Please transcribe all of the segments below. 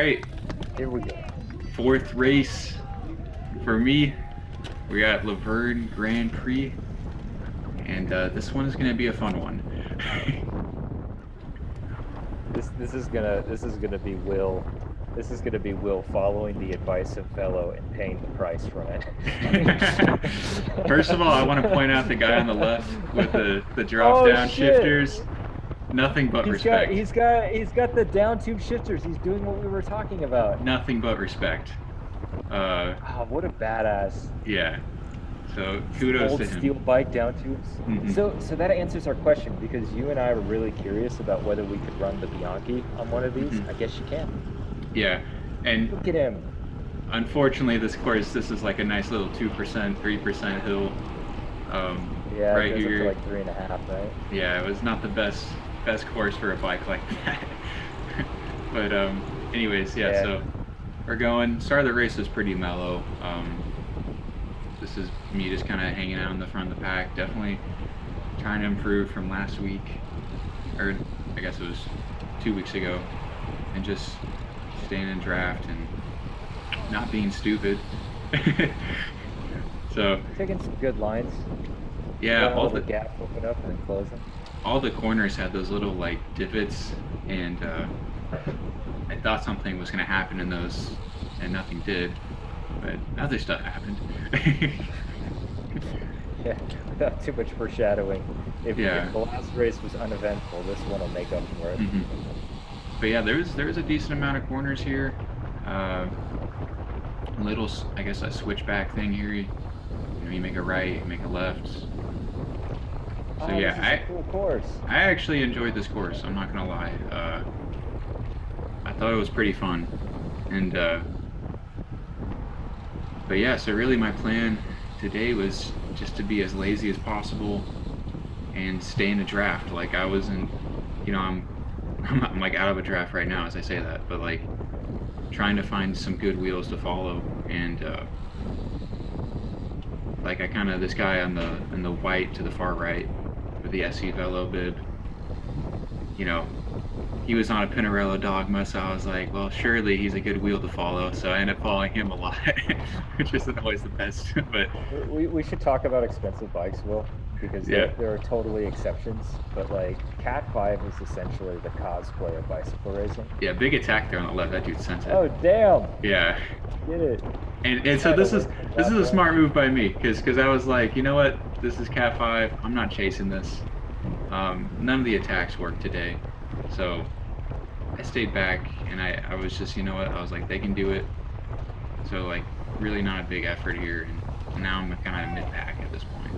right, Here we go. fourth race for me. We got Verne Grand Prix, and this one is gonna be a fun one. This is gonna be Will. This is gonna be Will following the advice of fellow and paying the price from it. First of all, I want to point out the guy on the left with the drop Oh down shit! shifters. Nothing but He's got respect. he's got he's got the down tube shifters. He's doing what we were talking about. Nothing but respect. Oh, what a badass! Yeah. So kudos Old to him. steel bike down tubes. Mhm. So that answers our question because you and I were really curious about whether we could run the Bianchi on one of these. Mhm. I guess you can. Yeah, and Look at him. unfortunately, this is like a nice little 2%, 3% hill. Yeah, Right it goes here. up to like 3.5, right? Yeah, it was not the best course for a bike like that. But anyways, yeah. Yeah. So we're going. Start of the race was pretty mellow. This is me just kind of hanging out in the front of the pack. Definitely trying to improve from last week, or I guess it was 2 weeks ago, and just staying in draft and not being stupid. So Taking some good lines. yeah, Letting a little gap open up and then closing. all the corners had those little like divots, and I thought something was going to happen in those, and nothing did. But other stuff happened. Yeah, without too much foreshadowing. If Yeah. the last race was uneventful, this one will make up for it. Mhm. But yeah, there was a decent amount of corners here. Little, I guess, a switchback thing here. You make a right, you make a left. So yeah, this is a cool course. I actually enjoyed this course. I'm not gonna lie. I thought it was pretty fun, and but yeah. So really, my plan today was just to be as lazy as possible and stay in the draft. Like I wasn't, I'm like out of a draft right now as I say that, but like trying to find some good wheels to follow, and like I kind of this guy on the white to the far right with the SC Velo bib, he was on a Pinarello Dogma, so I was like, well, surely he's a good wheel to follow. So I ended up following him a lot, which isn't always the best, but We should talk about expensive bikes, Will, because Yeah. there are totally exceptions. But like Cat 5 is essentially the cosplay of bicycle racing. yeah, big attack there on the left. That dude sent it. Oh damn! Yeah. Get it. And so this is a smart move by me because I was like, you know what, this is Cat 5. I'm not chasing this. None of the attacks worked today, so I stayed back and I was just, you know what, I was like, they can do it. So like really not a big effort here, and now I'm kind of mid-pack at this point.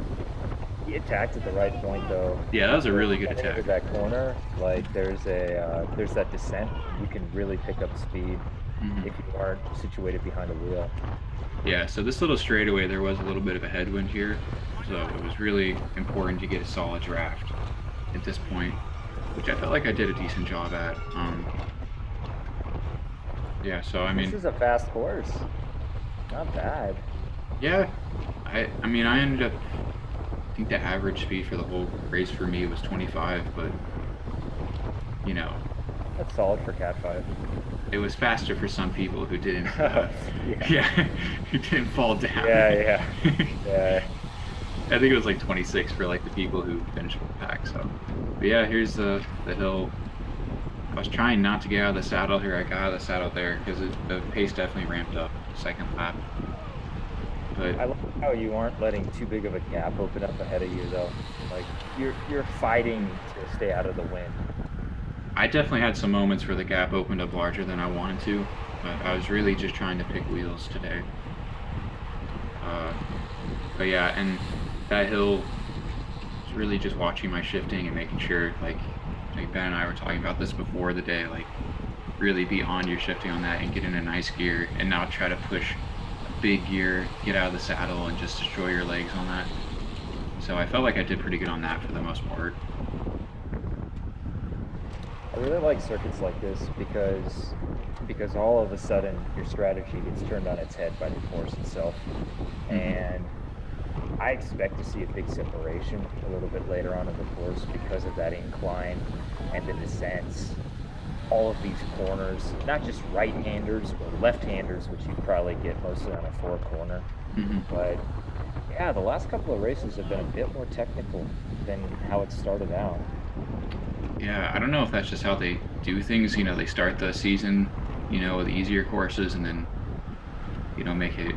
He attacked at the right point though. Yeah, that was a really good Heading into attack. that corner, like there's that descent. You can really pick up speed Mhm. if you aren't situated behind a wheel. Yeah, so this little straightaway, there was a little bit of a headwind here, so it was really important to get a solid draft at this point, which I felt like I did a decent job at. Yeah, so I mean, This is a fast course. Not bad. yeah, I mean, I ended up, I think the average speed for the whole race for me was 25, but you know, That's solid for Cat 5. it was faster for some people who didn't, Yeah. yeah, who didn't fall down. Yeah. I think it was like 26 for like the people who finished with the pack. So, but yeah, here's the hill. I was trying not to get out of the saddle here. I got out of the saddle there because the pace definitely ramped up second lap. But I like how you aren't letting too big of a gap open up ahead of you though. Like you're fighting to stay out of the wind. I definitely had some moments where the gap opened up larger than I wanted to, but I was really just trying to pick wheels today. But yeah, and that hill was really just watching my shifting and making sure, like Ben and I were talking about this before the day, like really be on your shifting on that and get in a nice gear and not try to push a big gear, get out of the saddle and just destroy your legs on that. So I felt like I did pretty good on that for the most part. I really like circuits like this because all of a sudden your strategy gets turned on its head by the course itself. And I expect to see a big separation a little bit later on in the course because of that incline and the descents. all of these corners, not just right-handers or left-handers, which you probably get mostly on a four corner. But yeah, the last couple of races have been a bit more technical than how it started out. Yeah, I don't know if that's just how they do things. You know, they start the season, you know, with easier courses and then, you know, make it,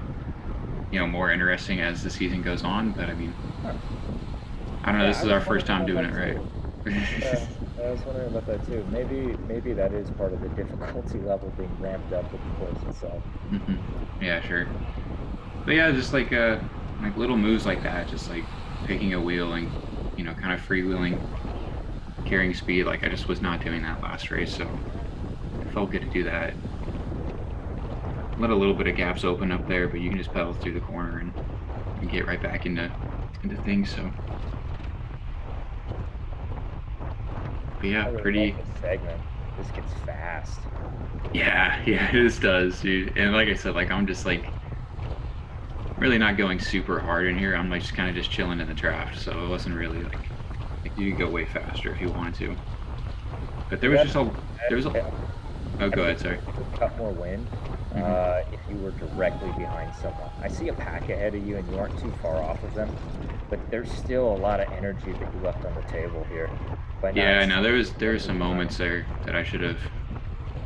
you know, more interesting as the season goes on. But I mean, Huh. I don't know. Yeah, This I is was our first wondering time about doing it that too. right. Yeah, I was wondering about that too. Maybe that is part of the difficulty level being ramped up with the course itself. Yeah, sure. But yeah, just like little moves like that, just like taking a wheel and, you know, kind of freewheeling, carrying speed. Like I just was not doing that last race, so it felt good to do that. Let a little bit of gaps open up there, but you can just pedal through the corner and get right back into things. So, but I yeah, really like pretty. this segment. This gets fast. Yeah, yeah, this does, dude. And like I said, like I'm just like really not going super hard in here. I'm like just kind of just chilling in the draft, so it wasn't really like you could go way faster if you wanted to. But there You was have just a there was a oh, I go think ahead, sorry. you could cut more wind if you were directly behind someone. I see a pack ahead of you and you aren't too far off of them, but there's still a lot of energy that you left on the table here by not Yeah, no, there was directly some behind. moments there that I should have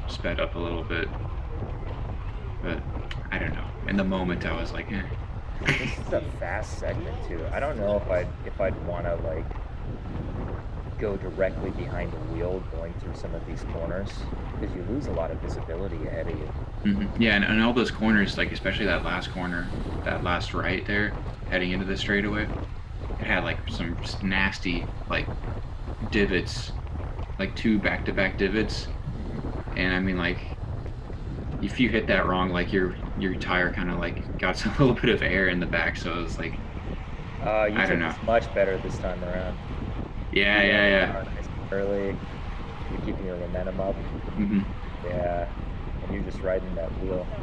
sped up a little bit, but I don't know. In the moment, I was like, eh. This is a fast segment too. I don't know if I'd want to like go directly behind the wheel going through some of these corners because you lose a lot of visibility ahead of you. Yeah, and all those corners, like especially that last corner, that last right there, heading into the straightaway, it had like some just nasty like divots, like two back-to-back divots, and I mean like if you hit that wrong, like your tire kind of like got a little bit of air in the back, so it was like You I don't took know. this much better this time around. Yeah, You yeah, landed yeah. down nice and early. You're keeping your momentum up. hmm Yeah, and you're just riding that wheel.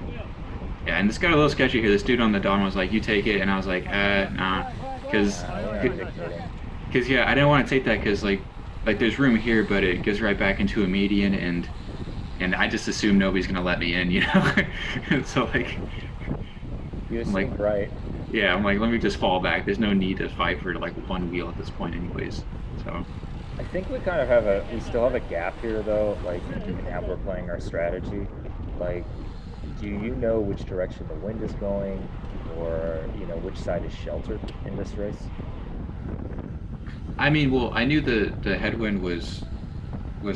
Yeah, and this got a little sketchy here. This dude on the dawn was like, "You take it," and I was like, nah," because We're not dictating. because yeah, I didn't want to take that because like there's room here, but it goes right back into a median, and I just assume nobody's gonna let me in, you know. So like You I'm like assumed right. yeah, I'm like let me just fall back. There's no need to fight for like one wheel at this point, anyways. So I think we kind of have we still have a gap here though, like in how we're playing our strategy. Like, do you know which direction the wind is going or, which side is sheltered in this race? I mean, well, I knew the headwind was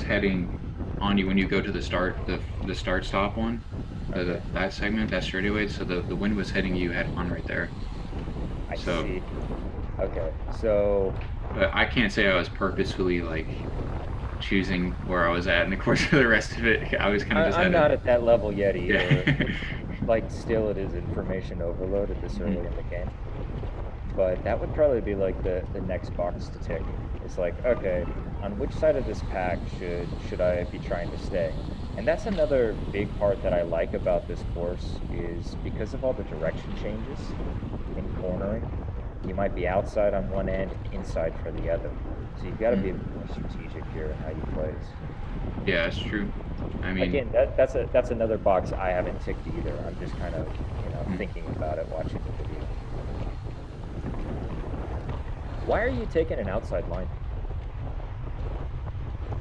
heading on you when you go to the start stop one, Okay, that segment that straightaway. So the wind was heading you head on right there. I So, see. Okay, so but I can't say I was purposefully like choosing where I was at in the course of the rest of it. I was kind of just I'm headed. not at that level yet either. Yeah. It's like still it is information overload at this Mhm. early in the game. But that would probably be like the next box to tick. It's like, okay, on which side of this pack should I be trying to stay? And that's another big part that I like about this course is because of all the direction changes in cornering, you might be outside on one end, inside for the other. So you've got to be a bit more strategic here in how you place. Yeah, that's true. I mean, Again, that's another box I haven't ticked either. I'm just kind of, mm, thinking about it, watching the video. Why are you taking an outside line?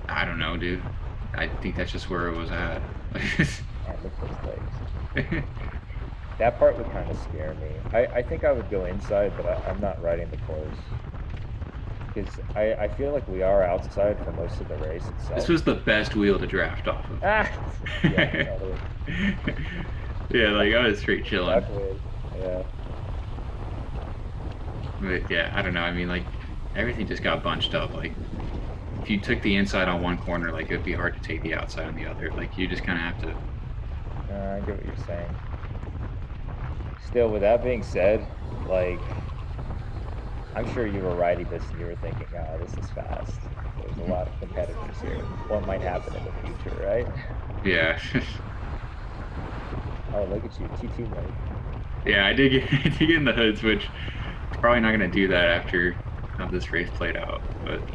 I don't know, dude. I think that's just where it was at. Man, look at those legs. That part would kind of scare me. I think I would go inside, but I'm not riding the course because I feel like we are outside for most of the race This itself. was the best wheel to draft off of. Ah, yeah, totally. Yeah, like I was straight chilling. Stuck with, yeah. But yeah, I don't know. I mean, like everything just got bunched up. Like if you took the inside on one corner, like it'd be hard to take the outside on the other. Like you just kind of have to. I get what you're saying. Still, with that being said, like I'm sure you were riding this and you were thinking, "Ah, this is fast. There's a lot of competitors here. What might happen in the future, right?" Yeah, Oh, look at you, TT mode. yeah. I did get I did get in the hoods, which probably not gonna do that after how this race played out. But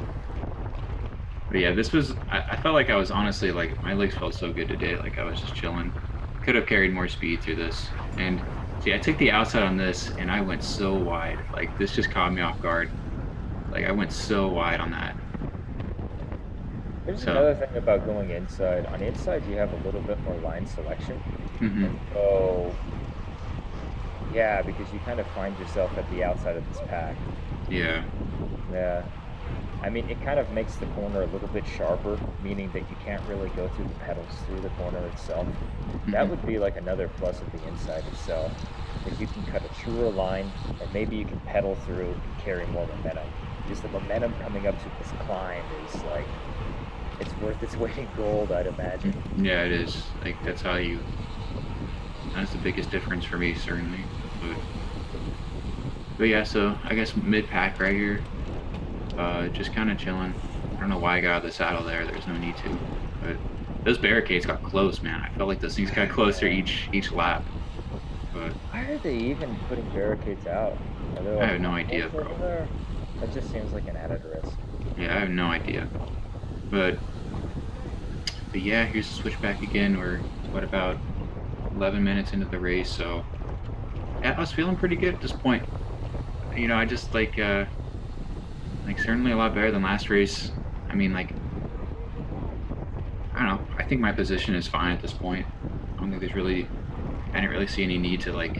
But yeah, this was, I felt like I was honestly like, my legs felt so good today. Like I was just chilling. Could have carried more speed through this. And see, I took the outside on this and I went so wide. Like this just caught me off guard. Like I went so wide on that. There's So, another thing about going inside. On inside, you have a little bit more line selection. hmm And so, yeah, because you kind of find yourself at the outside of this pack. yeah. Yeah. I mean, it kind of makes the corner a little bit sharper, meaning that you can't really go through the pedals through the corner itself. That hmm would be like another plus of the inside itself, is you can cut a truer line, and maybe you can pedal through and carry more momentum. Just the momentum coming up to this climb is like, it's worth its weight in gold, I'd imagine. Yeah, it is. Like that's the biggest difference for me, certainly. But yeah, so I guess mid pack right here. Just kind of chilling. I don't know why I got out of the saddle there. There's no need to. But those barricades got close, man. I felt like those things got closer each lap. But Why are they even putting barricades out? Are there I like have no idea, potholes over bro. there? That just seems like an added risk. Yeah, I have no idea. But yeah, here's the switchback again. We're what about 11 minutes into the race, so yeah, I was feeling pretty good at this point. You know, I just like certainly a lot better than last race. I mean, like I don't know. I think my position is fine at this point. I don't think there's really, I didn't really see any need to like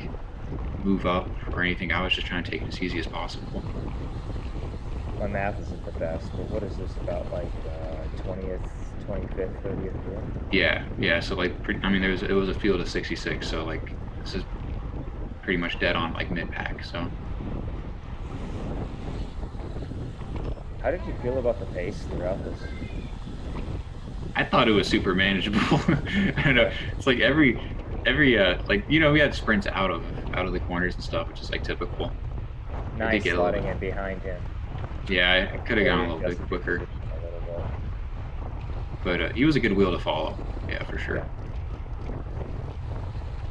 move up or anything. I was just trying to take it as easy as possible. My math isn't the best, but what is this about like 20th, 25th, 30th year? Yeah, yeah. So like, I mean, it was a field of 66. So like, this is pretty much dead on like mid pack. So How did you feel about the pace throughout this? I thought it was super manageable. I don't know. It's like every like you know we had sprints out of the corners and stuff, which is like typical. It did Nice get a little slotting bit. in behind him. Yeah, I could have Really gone a little bit adjusted your quicker, position a little bit. but he was a good wheel to follow. Yeah, for sure. Yeah.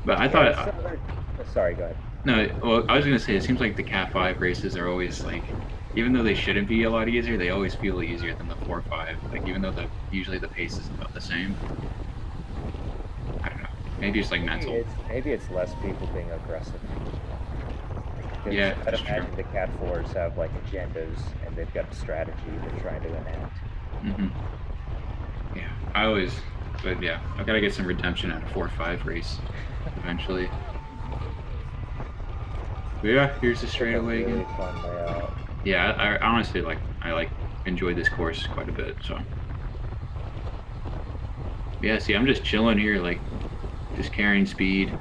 But I Yeah, thought this is another... Sorry, go ahead. no. Well, I was gonna say it seems like the Cat 5 races are always like, even though they shouldn't be a lot easier, they always feel easier than the 4-5. Like even though the usually the pace is about the same. I don't know. Maybe it's like mental. Maybe it's less people being aggressive. Because Yeah, I'd that's true. imagine the Cat 4s have like agendas and they've got a strategy they're trying to enact. hmm Yeah, I always, but yeah, I've got to get some redemption at a 4-5 race eventually. But yeah, here's the It's like a straightaway really again. fun layout. Yeah, I honestly I like enjoyed this course quite a bit. So yeah, see, I'm just chilling here, like just carrying speed,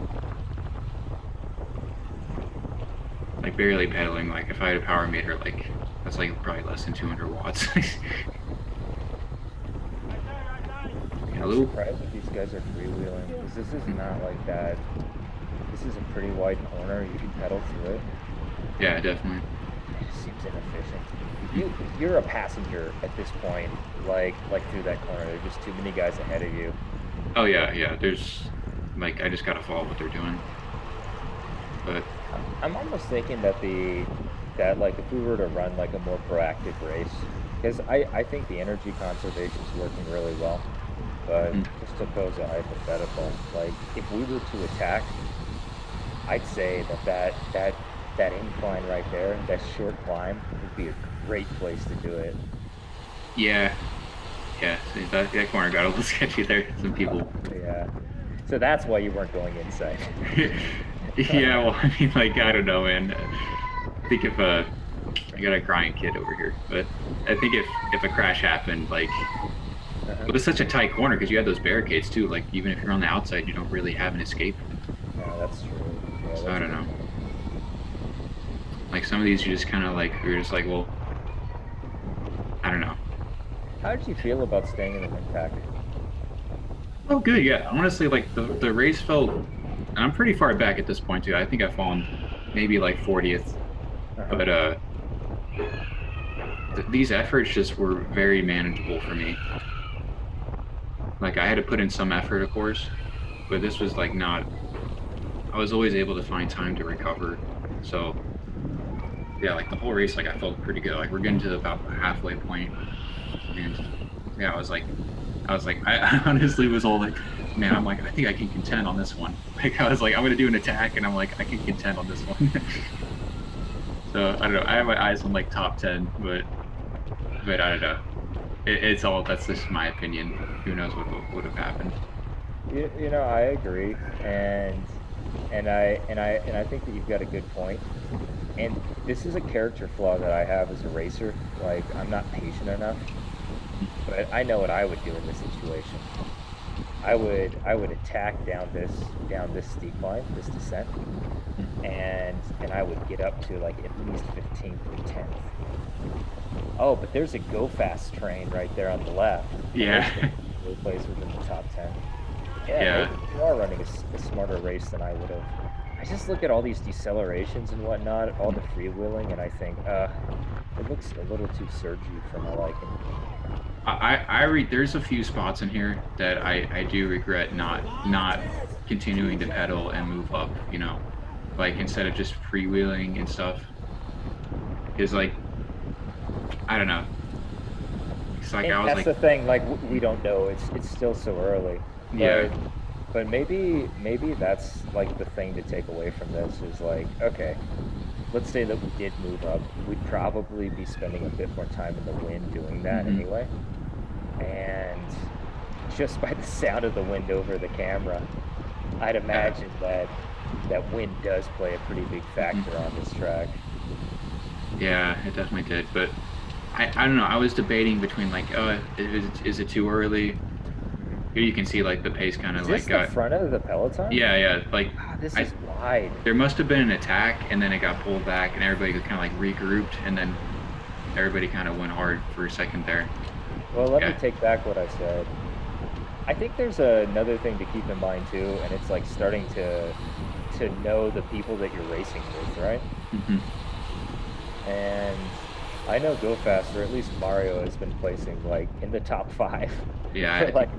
like barely pedaling. Like if I had a power meter, like that's like probably less than 200 watts. I'm Hello. surprised that these guys are freewheeling because this is not like that. This is a pretty wide corner. You can pedal through it. Yeah, definitely. It just seems inefficient. You're a passenger at this point, like through that corner. There are just too many guys ahead of you. Oh yeah, yeah. There's like I just gotta follow what they're doing. But I'm almost thinking that like if we were to run like a more proactive race, because I think the energy conservation is working really well. But mm, just to pose a hypothetical, like if we were to attack, I'd say that incline right there, that short climb, would be a great place to do it. yeah, yeah. See, that corner got a little sketchy there. Some people. Yeah. So that's why you weren't going inside. Yeah, well, I mean, like I don't know, man. I think if I got a crying kid over here, but I think if a crash happened, like Uh-huh. it was such a tight corner because you had those barricades too. Like even if you're on the outside, you don't really have an escape. No, that's true. Yeah, So that's I a don't good know. point. Like some of these, you just kind of like you're just like, well, I don't know. How did you feel about staying in the wind pack? Oh, good. Yeah, honestly, like the race felt, and I'm pretty far back at this point too. I think I've fallen maybe like 40th, Uh-huh. but these efforts just were very manageable for me. Like I had to put in some effort, of course, but this was like not. I was always able to find time to recover. So yeah, like the whole race, like I felt pretty good. Like we're getting to about the halfway point, and yeah, I was like, I honestly was all like, man, I'm like, I think I can contend on this one. Like, I was like, I'm gonna do an attack, and I'm like, I can contend on this one. So I don't know. I have my eyes on like top 10, but I don't know. It's all that's just my opinion. Who knows what would have happened? You know, I agree, and I think that you've got a good point. And this is a character flaw that I have as a racer. Like, I'm not patient enough, but I know what I would do in this situation. I would attack down this steep line, this descent, and I would get up to like at least 15th or 10th. Oh, but there's a go fast train right there on the left, and it's going Yeah, to easily place within the top 10. Yeah, yeah, maybe you are running a smarter race than I would have. I just look at all these decelerations and whatnot, all the freewheeling, and I think, it looks a little too surgy for my liking. I read there's a few spots in here that I do regret not continuing to pedal and move up, you know, like instead of just freewheeling and stuff. Is like I don't know. It's like And I was that's like, the thing, like we don't know. It's still so early, yeah, but maybe that's like the thing to take away from this is like, okay, let's say that we did move up, we'd probably be spending a bit more time in the wind doing that hmm anyway. And just by the sound of the wind over the camera, I'd yeah, imagine that that wind does play a pretty big factor hmm on this track. yeah, it definitely did. But I don't know. I was debating between like, oh, is it too early? Here you can see like the pace kind Is of this like the got, front of the peloton? yeah, yeah, like Ah, this I is wide. there must have been an attack and then it got pulled back and everybody kind of like regrouped and then everybody kind of went hard for a second there. Well, let me Yeah. take back what I said. I think there's another thing to keep in mind too, and it's like starting to know the people that you're racing with, right? hmm And I know Go Fast, or at least Mario has been placing like in the top five for Yeah. like,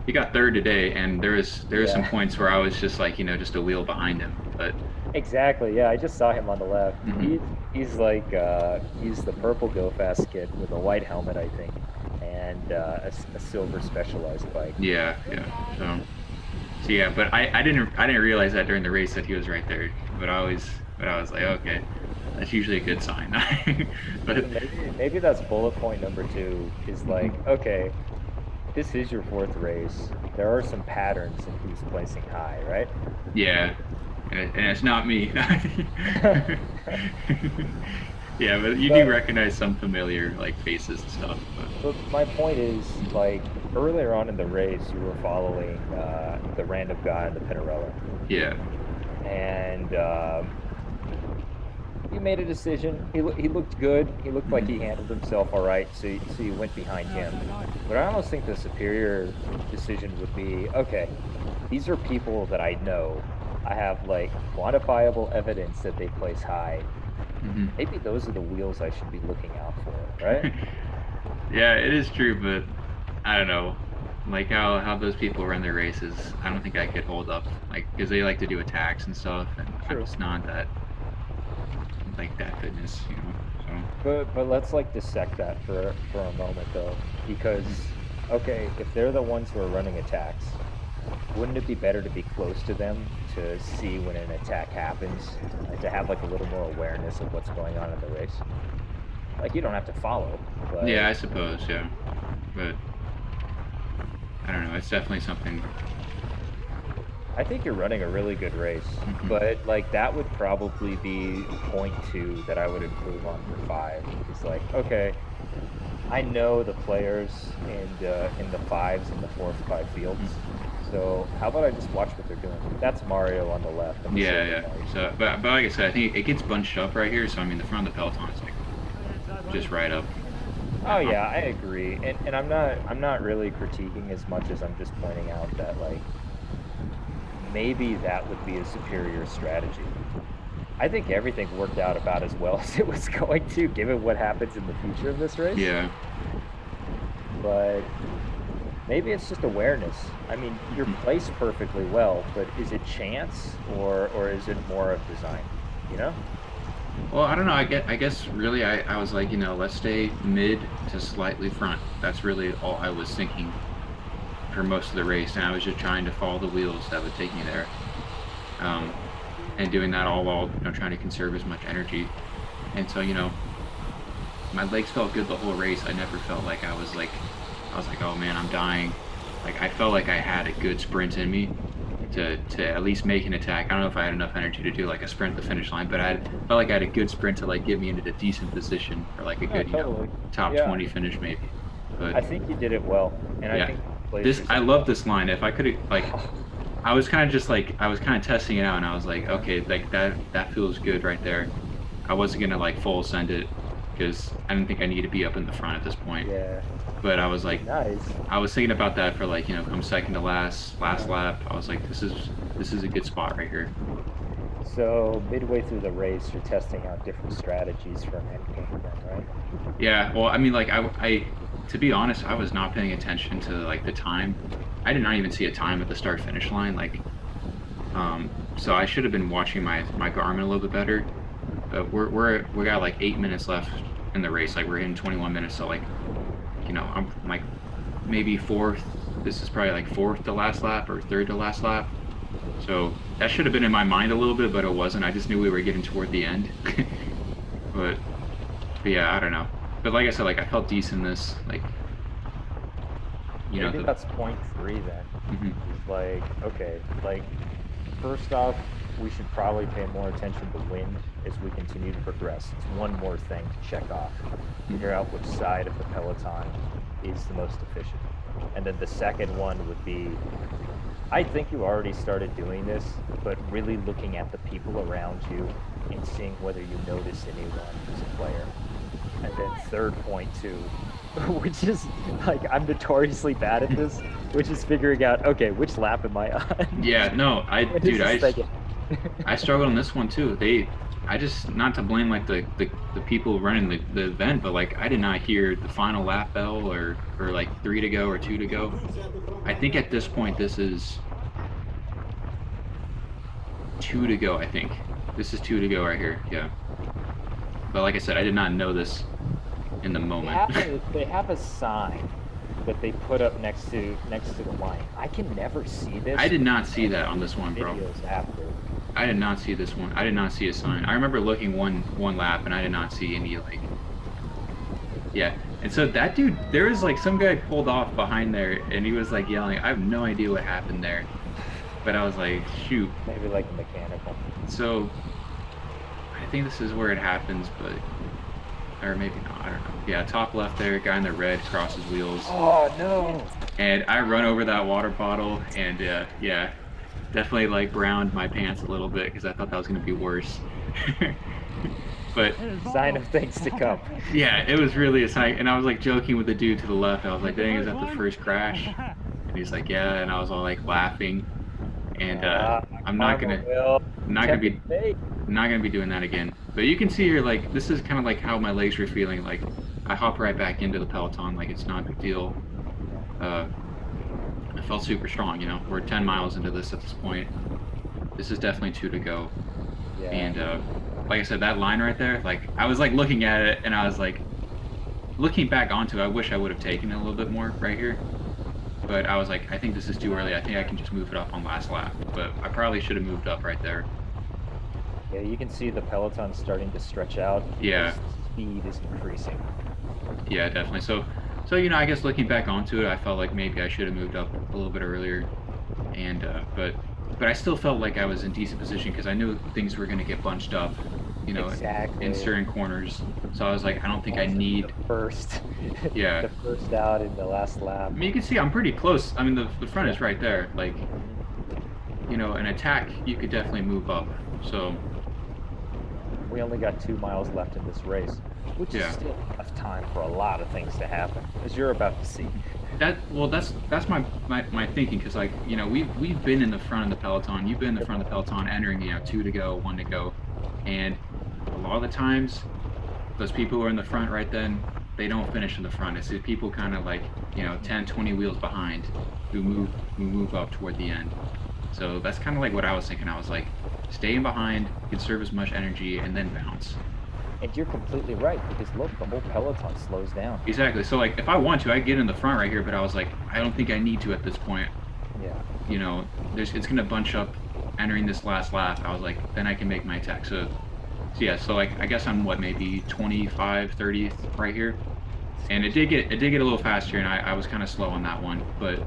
He got third today and there was some yeah, points where I was just like, just a wheel behind him. But exactly. Yeah, I just saw him on the left. mhm. He's like he's the purple Go Fast kid with a white helmet, I think, and a silver Specialized bike. Yeah, yeah. So yeah, but I didn't realize that during the race that he was right there. But I was like, okay, that's usually a good sign. But So maybe that's bullet point number two is like, mhm. okay, this is your fourth race. There are some patterns in who's placing high, right? Yeah, and it's not me. Yeah, but you do But recognize some familiar like faces and stuff. but my point is like earlier on in the race, you were following the random guy in the Pinarello, Yeah. and you made a decision. He looked good. He looked like he Mhm. handled himself all right. So you went behind him. But I almost think the superior decision would be, okay, these are people that I know. I have like quantifiable evidence that they place high. Mhm. Maybe those are the wheels I should be looking out for, right? Yeah, it is true, but I don't know. Like how those people run their races, I don't think I could hold up. Like because they like to do attacks and stuff, and I'm True. just not that like that fitness. So But let's like dissect that for a moment though, because okay, if they're the ones who are running attacks, wouldn't it be better to be close to them to see when an attack happens, to have like a little more awareness of what's going on in the race? Like you don't have to follow, yeah, but I suppose, yeah. But I don't know. It's definitely something. I think you're running a really good race. Mhm. But like that would probably be point two that I would improve on for five. Is like, okay, I know the players in the fives and the fourth five fields. Mhm. So how about I just watch what they're doing? That's Mario on the left and the Yeah, silver yeah. bike. So, but like I said, I think it gets bunched up right here. So I mean, the front of the peloton is like just right up. Oh Um, yeah, I agree. And I'm not really critiquing as much as I'm just pointing out that like maybe that would be a superior strategy. I think everything worked out about as well as it was going to, given what happens in the future of this race. yeah. But maybe it's just awareness. I mean, you're Mhm. placed perfectly well, but is it chance or is it more of design? You know? Well, I don't know. I guess really I was like, let's stay mid to slightly front. That's really all I was thinking for most of the race, and I was just trying to follow the wheels that would take me there. Um, and doing that all while trying to conserve as much energy. And so my legs felt good the whole race. I never felt like I was like, oh man, I'm dying. Like I felt like I had a good sprint in me to at least make an attack. I don't know if I had enough energy to do like a sprint to the finish line, but felt like I had a good sprint to like get me into a decent position for like a Yeah, good totally. top Yeah, 20 finish maybe. But I think you did it well, and I yeah, think the this places I like love this line. If I could like I was kind of just like I was kind of testing it out, and I was like, uh, okay, like that feels good right there. I wasn't gonna like full send it because I didn't think I needed to be up in the front at this point. yeah, But I was like, nice. I was thinking about that for like come second to last Uh, lap. I was like, this is a good spot right here. so midway through the race, you're testing out different strategies for an end game, then, right? Yeah, well, I mean, like I to be honest, I was not paying attention to like the time. I did not even see a time at the start finish line. So I should have been watching my Garmin a little bit better. But we got like 8 minutes left in the race. Like we're in 21 minutes, so like I'm like maybe fourth. This is probably like fourth to last lap or third to last lap. So that should have been in my mind a little bit, but it wasn't. I just knew we were getting toward the end. but but yeah, I don't know. But like I said, like I felt decent in this. Like Maybe the. that's point three then. Mhm. Is like, okay, like first off, we should probably pay more attention to wind as we continue to progress. It's one more thing to check off. Figure out which side of the peloton is the most efficient. And then the second one would be, I think you already started doing this, but really looking at the people around you and seeing whether you notice anyone who's a player. And then third point too, which is like I'm notoriously bad at this, which is figuring out, okay, which lap am I on? Yeah, no, When is dude, this second? I struggled on this one too. I just not to blame like the people running the event, but like I did not hear the final lap bell or like 3 to go or 2 to go. I think at this point this is 2 to go. I think this is 2 to go right here. Yeah, but like I said, I did not know this in the moment. They have a sign that they put up next to the line. I can never see this. I did not see that on this one, bro. Videos after. I did not see this one. I did not see a sign. I remember looking one lap and I did not see any like. Yeah, and so that dude, there was like some guy pulled off behind there and he was like yelling. I have no idea what happened there, but I was like, shoot. Maybe like a mechanical. So I think this is where it happens, but or maybe not. I don't know. Yeah, top left there, guy in the red crosses wheels, Oh no! and I run over that water bottle, and yeah, definitely like browned my pants a little bit because I thought that was gonna be worse. But Sign of things to come. yeah, it was really a sign. And I was like joking with the dude to the left. I was like, dang, is that the first crash? And he's like, yeah. And I was all like laughing. And I'm not gonna be not gonna be doing that again. But you can see here, like this is kind of like how my legs were feeling. Like I hop right back into the peloton, like it's not a big deal. I felt super strong. We're 10 miles into this at this point. This is definitely 2 to go. Yeah. And like I said, that line right there, like I was like looking at it and I was like looking back onto it, I wish I would have taken it a little bit more right here. But I was like, I think this is too early. I think I can just move it up on last lap. But I probably should have moved up right there. Yeah, you can see the peloton starting to stretch out. Yeah. Speed is increasing. Yeah, definitely. So I guess looking back onto it, I felt like maybe I should have moved up a little bit earlier. And but I still felt like I was in decent position because I knew things were going to get bunched up, Exactly. in certain corners. So I was like, I don't think I need. The first. Yeah. The first out in the last lap. I mean, you can see I'm pretty close. I mean, the front is right there. Like, an attack, you could definitely move up. So. We only got 2 miles left in this race, which Yeah. is still enough time for a lot of things to happen, as you're about to see. That's my thinking, because like we've been in the front of the peloton. You've been in the front of the peloton, entering 2 to go, 1 to go, and a lot of the times, those people who are in the front right then, they don't finish in the front. It's the people kind of like 10, 20 wheels behind who move up toward the end. So that's kind of like what I was thinking. I was like, staying behind, conserve as much energy, and then bounce. And you're completely right, because look, the whole peloton slows down. Exactly. So like if I want to, I get in the front right here, but I was like, I don't think I need to at this point. Yeah. You know, it's gonna bunch up entering this last lap. I was like, then I can make my attack. So yeah, so like I guess I'm what, maybe 25, 30th right here. And it did get a little faster, and I was kind of slow on that one, but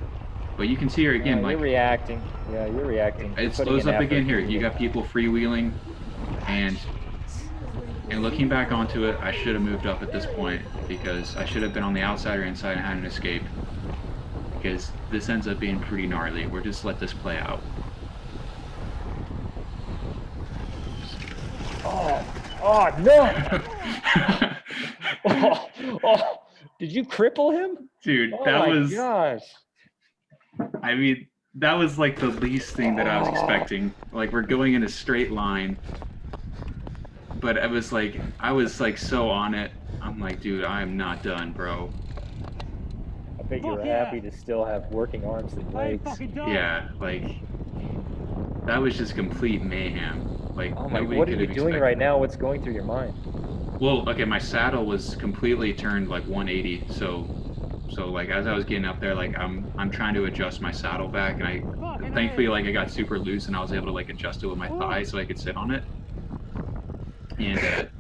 you can see here again, You're like reacting. Yeah, you're reacting. You're it putting slows in up effort again here. to You get got people freewheeling, and looking back onto it, I should have moved up at this point because I should have been on the outside or inside and had an escape. Because this ends up being pretty gnarly. We'll just let this play out. Oh no! Oh, did you cripple him? Dude, Oh that my was, gosh. I mean, that was like the least thing that I was expecting. Like we're going in a straight line, but I was like so on it. I'm like, dude, I am not done, bro. I bet you were happy to still have working arms and legs. Yeah, like that was just complete mayhem. Like Oh my, nobody what are could you have doing expected. right now? What's going through your mind? Well, okay, my saddle was completely turned like 180, so like as I was getting up there, like I'm trying to adjust my saddle back, and I thankfully like I got super loose and I was able to like adjust it with my thigh so I could sit on it. And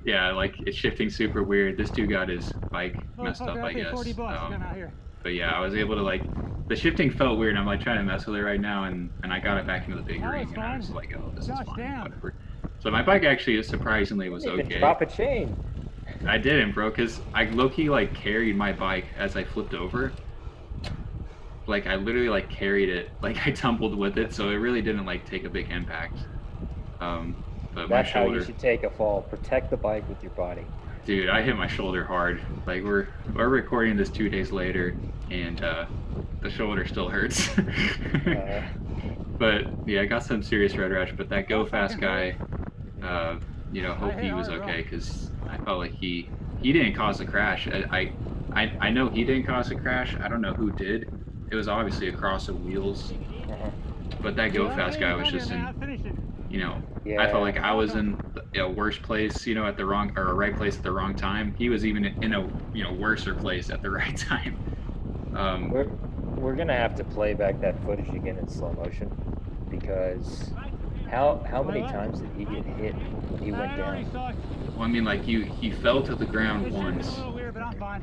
yeah, like it's shifting super weird. This dude got his bike messed up, I guess. But yeah, I was able to like the shifting felt weird. I'm like trying to mess with it right now, and I got it back into the big ring, and I was like, oh, this is fine, whatever. So my bike actually surprisingly was You didn't okay. even drop a chain. I didn't, bro, because I low-key like carried my bike as I flipped over. Like I literally like carried it, like I tumbled with it, so it really didn't like take a big impact. But my That's how you shoulder, should take a fall. Protect the bike with your body. dude, I hit my shoulder hard. Like we're recording this 2 days later, and the shoulder still hurts. But yeah, I got some serious road rash. But that go fast guy, you know, hope he was okay, because I felt like he didn't cause the crash. I know he didn't cause the crash. I don't know who did. It was obviously across the wheels, but that go fast guy was just in, you know, I felt like I was in a worse place, you know, at the wrong or a right place at the wrong time. He was even in a, you know, worser place at the right time. We're gonna have to play back that footage again in slow motion, because how many times did he get hit when he went down? Well, I mean, like he fell to the ground once,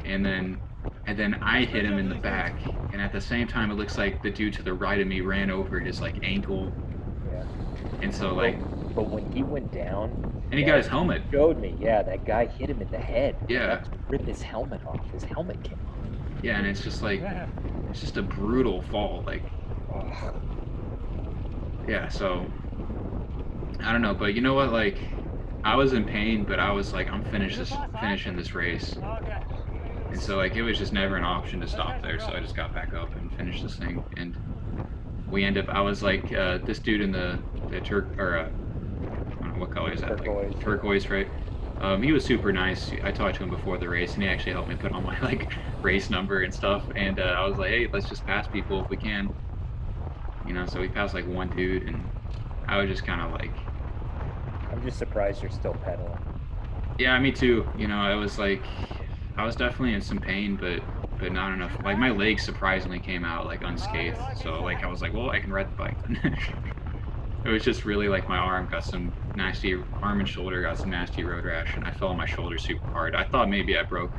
and then I hit him in the back, and at the same time, it looks like the dude to the right of me ran over his like ankle. Yeah. And so like, but when he went down, and he got his helmet. Showed me, yeah, that guy hit him in the head. Yeah. Ripped his helmet off. His helmet came off. Yeah, and it's just like, it's just a brutal fall. Like, yeah. So I don't know, but you know what? Like, I was in pain, but I was like, I'm finishing this race. And so like, it was just never an option to stop there. So I just got back up and finished this thing. And we end up, I was like, this dude in the turk, or I don't know what color is that? Turquoise. Like turquoise, right? He was super nice. I talked to him before the race, and he actually helped me put on my like race number and stuff. And I was like, hey, let's just pass people if we can. You know, so we passed like one dude, and I was just kind of like, I'm just surprised you're still pedaling. yeah, me too. You know, I was like, I was definitely in some pain, but not enough. Like my legs surprisingly came out like unscathed. So like I was like, well, I can ride the bike. It was just really like my arm got some nasty, arm and shoulder got some nasty road rash, and I fell on my shoulder super hard. I thought maybe I broke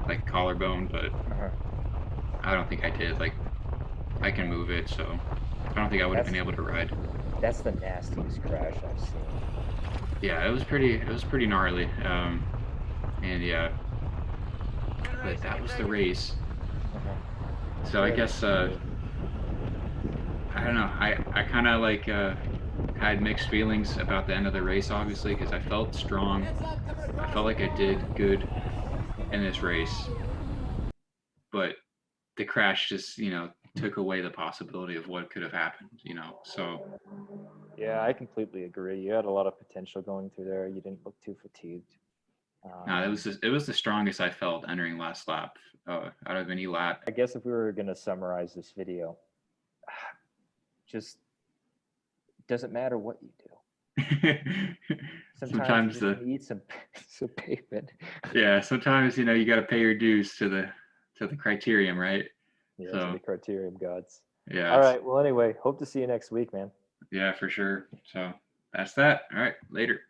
like collarbone, but I don't think I did. Like I can move it, so I don't think I would have been able to ride. That's the nastiest crash I've seen. Yeah, it was pretty gnarly. And yeah, but that was the race. So I guess I don't know. I kind of like had mixed feelings about the end of the race, obviously, because I felt strong. I felt like I did good in this race, but the crash just, you know, took away the possibility of what could have happened, you know. So yeah, I completely agree. You had a lot of potential going through there. You didn't look too fatigued. no, it was the strongest I felt entering last lap out of any lap. I guess if we were going to summarize this video, just doesn't matter what you do. Sometimes you Sometimes just need some some pavement. yeah, sometimes you got to pay your dues to the criterium, right? Yeah, to So the criterium gods. All yes, right. Well, anyway, hope to see you next week, man. yeah, for sure. So that's that. All right, later.